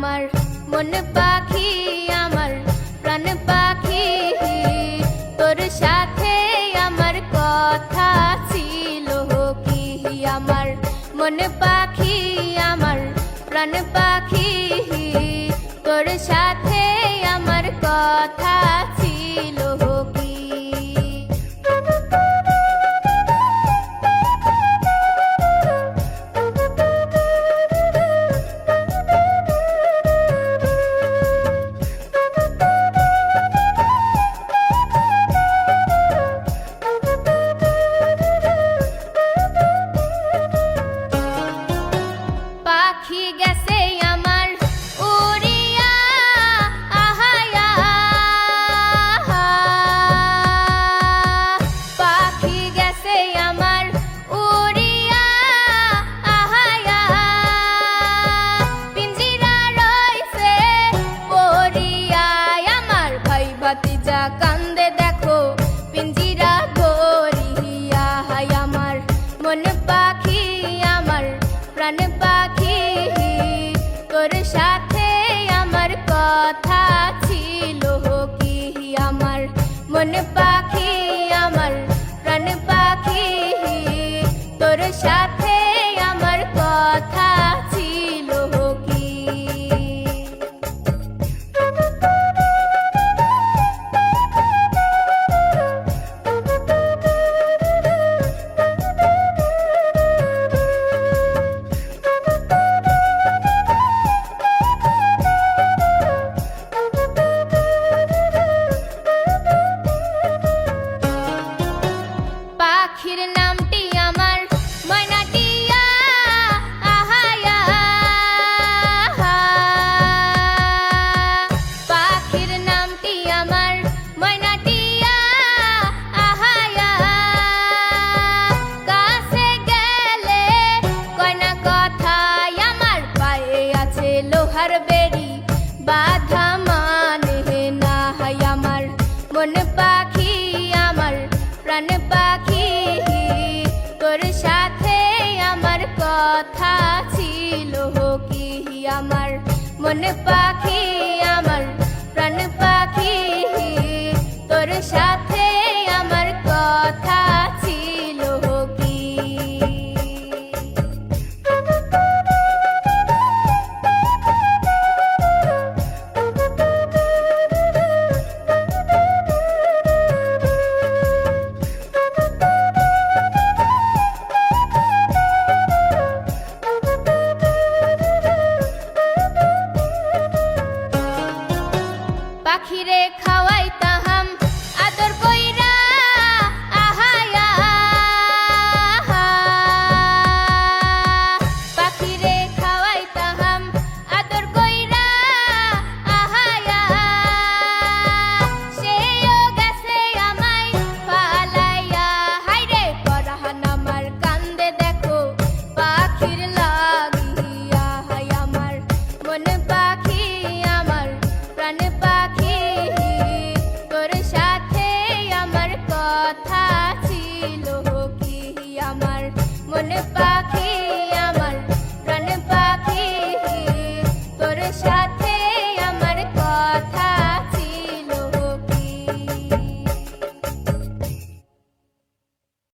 আমার মন পাখি আমার প্রাণ পাখি তোর সাথে আমার কথা ছিল কি আমার মন পাখি আমার প্রাণ পাখি তোর সাথে আমার কথা ছিল কি পাখি গেছে আমার উড়িয়া আহায়া পাখি গেছে আমার উড়িয়া আহায়া পিঞ্জিরা রইছে পড়িয়া আমার ভাই ভাতিজা কান্দে দেখো পিঞ্জিরা গড়িয়া আমার মন পাখি আমার প্রাণ পাখি তোর সাথে আমার কথা ছিল কি আমার মন পাখি আমার প্রাণ পাখি তোর সাথে আমার কথা ছিল কি পাখির নামটি আমার ময়নাটিয়া আহায়া পাখির নামটি আমার ময়নাটিয়া আহায়া কাছে গেলে কয়না কথায় আমার পায়ে আছে লোহার বেড়ি বাধা মানে না হয় আমার মন পাখি আমার প্রাণ পাখি তোর সাথে আমার কথা ছিল কি আমার মন পাখি আমার প্রাণ পাখি তোর সাথে আমার কথা ছিল কি পাখিরে খাওয়াইতাম আদর কইরা আহায়া পাখিরে খাওয়াইতাম আদর কইরা আহায়া সেও গেছে আমায় ফালাইয়া হাইরে পরাহান আমার কান্দে দেখো পাখির লাগিয়া হাই আমার মন পাখি আমার প্রাণ পাখি তোর সাথে আমার কথা ছিল কি আমার মন